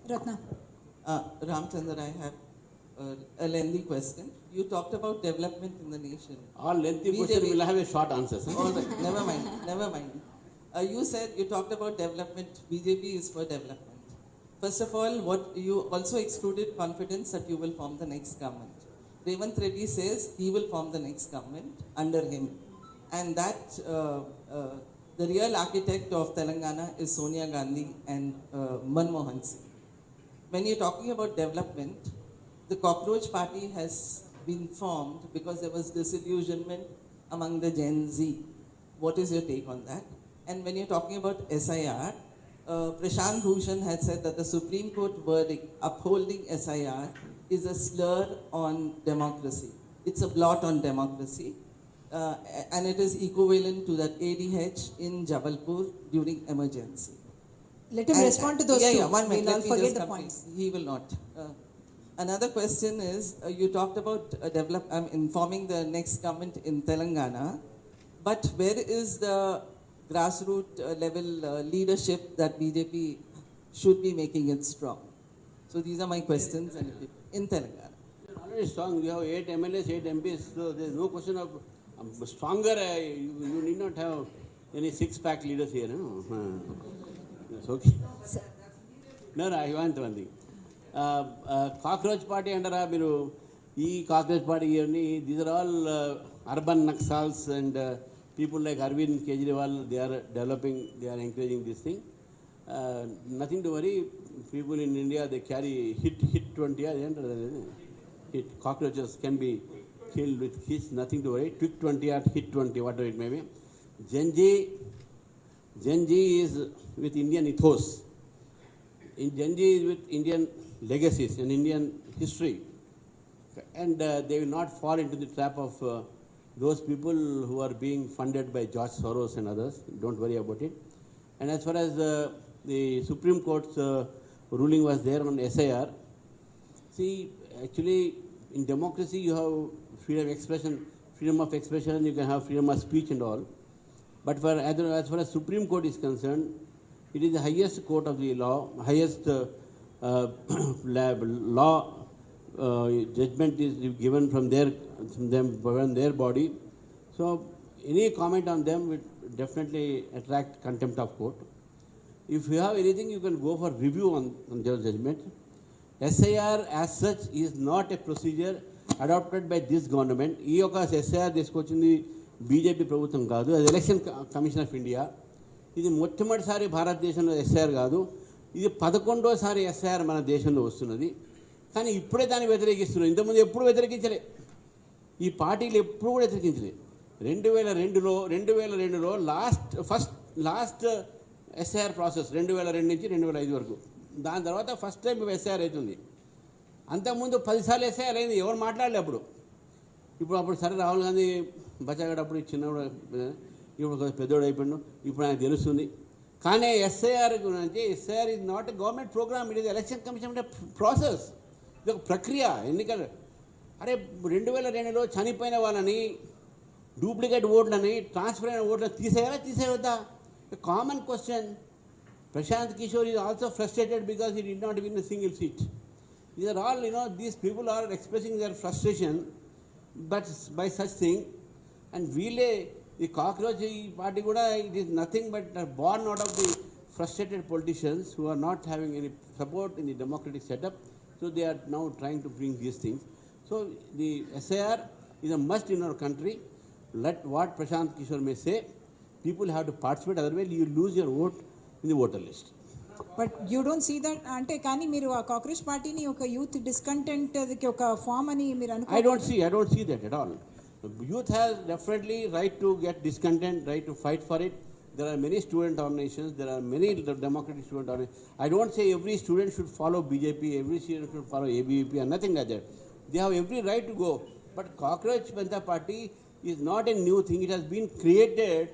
Ratna. Ramchandra, I have a lengthy question. You talked about development in the nation. All lengthy questions will have a short answers. All right, never mind. You said you talked about development. BJP is for development. First of all, what you also excluded confidence that you will form the next government. Revanth Reddy says he will form the next government under him, and that the real architect of Telangana is Sonia Gandhi and Manmohan Singh. When you're talking about development, the Cockroach Party has been formed because there was disillusionment among the Gen Z. What is your take on that? And when you're talking about SIR, Prashant Bhushan had said that the Supreme Court verdict upholding SIR is a slur on democracy. It's a blot on democracy. And it is equivalent to that ADH in Jabalpur during emergency. Let him respond to those two. Yeah, 1 minute. We'll Let me forget just the complete. points. He will not. Another question is, you talked about informing the next government in Telangana, but where is the grassroots level leadership that BJP should be making it strong? So these are my questions in Telangana. You're already strong. You have 8 MLAs, 8 MPs, so there's no question of stronger. You need not have any six-pack leaders here. No? It's okay. No, I want one thing. Cockroach Party under Cockroach Party, these are all urban Naxals and people like Arvind Kejriwal, they are developing, they are encouraging this thing. Nothing to worry. People in India, they carry hit 20, hit cockroaches can be killed with hits, nothing to worry. Twig 20 or hit 20, whatever it may be. Gen Z is with Indian ethos. Gen Z is with Indian legacies and Indian history. And they will not fall into the trap of those people who are being funded by George Soros and others. Don't worry about it. And as far as the Supreme Court's ruling was there on SIR, see, actually, in democracy, you have freedom of expression, you can have freedom of speech and all. But as far as Supreme Court is concerned, it is the highest court of the law, highest law judgment is given from their body. So any comment on them would definitely attract contempt of court. If you have anything, you can go for review on their judgment. SIR as such is not a procedure adopted by this government. ఈ యొక్క SIR తీసుకొచ్చింది BJP ప్రభుత్వం కాదు, అది election commission of India. ఇది మొట్టమొదటిసారి భారతదేశంలో SIR కాదు, ఇది 11వ SIR మన దేశంలో వస్తున్నది. కానీ ఇప్పుడే దాన్ని వ్యతిరేకిస్తున్నారు. ఇంతకుముందు ఎప్పుడు వ్యతిరేకించలే, ఈ పార్టీలు ఎప్పుడు కూడా వ్యతిరేకించలే. 2002లో లాస్ట్ SIR ప్రాసెస్ 2002 నుంచి 2005 వరకు. దాని తర్వాత ఫస్ట్ టైం SIR అవుతుంది. అంతకుముందు 10 సార్లు SIR అయింది, ఎవరు మాట్లాడలే అప్పుడు. అప్పుడు సరే రాహుల్ గాంధీ బచాగాడు అప్పుడు చిన్నవాడు, ఇప్పుడు పెద్దోడు అయిపోయాడు, ఇప్పుడు ఆయనకు తెలుస్తుంది. కానీ SIR గురించి SIR is not a government programme, it is election commission process. ఇది ఒక ప్రక్రియ. ఎన్నికలు అరే 2002లో చనిపోయిన వాళ్ళని, డూప్లికేట్ ఓట్లని, ట్రాన్స్ఫర్ అయిన ఓట్లను తీసేయవద్దా? A common question. Prashant Kishore is also frustrated because he did not win a single seat. These are all, these people are expressing their frustration but by such thing. And the cockroach party kuda, it is nothing but born out of the frustrated politicians who are not having any support in the democratic setup. So they are now trying to bring these things. So the SIR is a must in our country. Let what Prashant Kishore may say, people have to participate, otherwise you lose your vote in the voter list. But you don't see that అంటే కానీ మీరు ఆ cockroach పార్టీని ఒక youth discontent ఒక form అని మీరు అనుకో. I don't see that at all. Youth has definitely right to get discontent, right to fight for it. There are many student organizations, there are many democratic student organizations. I don't say every student should follow BJP, every student should follow ABVP and nothing like that. They have every right to go. But Cockroach Janata Party is not a new thing. It has been created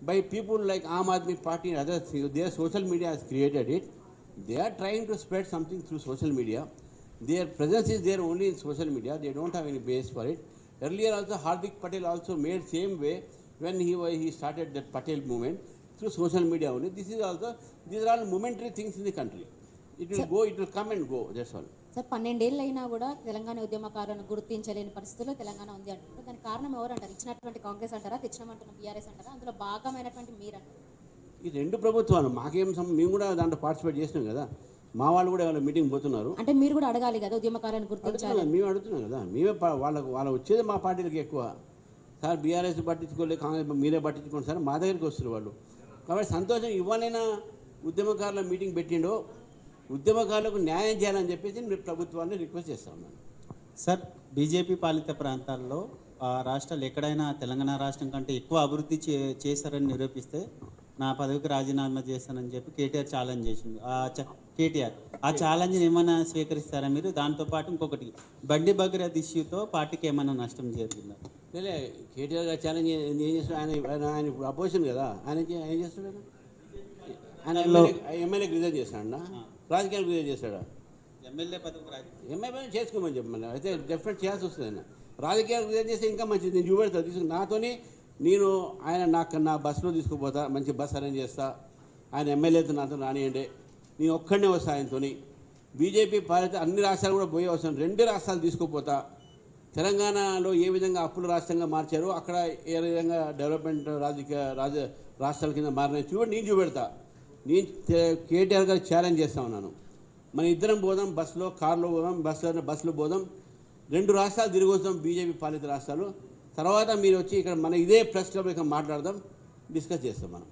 by people like Aam Aadmi Party and other things. Their social media has created it. They are trying to spread something through social media. Their presence is there only in social media. They don't have any base for it. Earlier also Hardik Patel also made same way when he started that Patel movement through social media only. These are all momentary things in the country. It will go, it will come and go, that's all. Sir 12 ఏళ్ళు అయినా కూడా తెలంగాణ ఉద్యమకారులను గుర్తించలేని పరిస్థితుల్లో తెలంగాణ ఉంది అంటారు. దానికి కారణం ఎవరు అంటారు? ఇచ్చినటువంటి కాంగ్రెస్ అంటారా, తెచ్చినామంటున్న బీఆర్ఎస్ అంటారా, అందులో భాగమైనటువంటి మీరంటారు? ఈ రెండు ప్రభుత్వాలు మాకేం మేము కూడా దాంట్లో పార్టిసిపేట్ చేసినాం కదా, మా వాళ్ళు కూడా వాళ్ళ మీటింగ్ పోతున్నారు. అంటే మీరు కూడా అడగాలి కదా ఉద్యమకారులను గుర్తించాలి. మేము అడుగుతున్నాం కదా, మేమే వాళ్ళ వచ్చేది మా పార్టీలకి ఎక్కువ. సార్ బీఆర్ఎస్ పట్టించుకోలేదు, కాంగ్రెస్ మీరే పట్టించుకోండి సార్, మా దగ్గరికి వస్తారు వాళ్ళు. కాబట్టి సంతోషం, ఇవ్వాలైనా ఉద్యమకారుల మీటింగ్ పెట్టిండో ఉద్యమకారులకు న్యాయం చేయాలని చెప్పేసి నేను ప్రభుత్వాన్ని రిక్వెస్ట్ చేస్తా ఉన్నాను. సార్, బీజేపీ పాలిత ప్రాంతాల్లో రాష్ట్రాలు ఎక్కడైనా తెలంగాణ రాష్ట్రం కంటే ఎక్కువ అభివృద్ధి చేశారని నిరూపిస్తే నా పదవికి రాజీనామా చేస్తానని చెప్పి కేటీఆర్ ఛాలెంజ్ చేసింది. కేటీఆర్ ఆ ఛాలెంజ్ని ఏమైనా స్వీకరిస్తారా మీరు? దాంతోపాటు ఇంకొకటి, బండి భగీరథ ఇష్యూతో పార్టీకి ఏమైనా నష్టం జరిగిందా? లే, కేటీఆర్ గారు ఛాలెంజ్ ఏం చేస్తాడు? ఆయన ఇప్పుడు అపోజిషన్ కదా, ఆయన ఏం చేస్తాడు? ఆయన ఎమ్మెల్యేకి రిజైన్ చేస్తాడా? రాజకీయాలకు రిజైన్ చేస్తాడా? ఎమ్మెల్యే పదవి ఎమ్మెల్యే చేసుకోమని చెప్పమని అయితే డెఫినెట్ చేయాల్సి వస్తుంది. ఆయన రాజకీయాలకు రిజైన్ చేస్తే ఇంకా మంచిది. నేను చూపెడతాను, తీసుకుని నాతోని ఆయన నా బస్సులో తీసుకుపోతా, మంచి బస్ అరేంజ్ చేస్తా. ఆయన ఎమ్మెల్యేతో నాతో రానియండి, నేను ఒక్కడనే వస్తా ఆయనతో. బీజేపీ పాలిత అన్ని రాష్ట్రాలు కూడా పోయే అవసరం, 2 రాష్ట్రాలు తీసుకుపోతా. తెలంగాణలో ఏ విధంగా అప్పుల రాష్ట్రంగా మార్చారో అక్కడ ఏ విధంగా డెవలప్మెంట్ రాష్ట్రాల కింద మారినాయి చూడండి, నేను చూపెడతా. నేను కేటీఆర్ గారు ఛాలెంజ్ చేస్తా ఉన్నాను. మన ఇద్దరం పోదాం, బస్సులో కార్లో పోదాం, బస్సులో పోదాం, 2 రాష్ట్రాలు తిరిగి వస్తాం, బీజేపీ పాలిత రాష్ట్రాలు. తర్వాత మీరు వచ్చి ఇక్కడ మన ఇదే ప్రెస్ క్లబ్ ఇక్కడ మాట్లాడదాం, డిస్కస్ చేస్తాం మనం.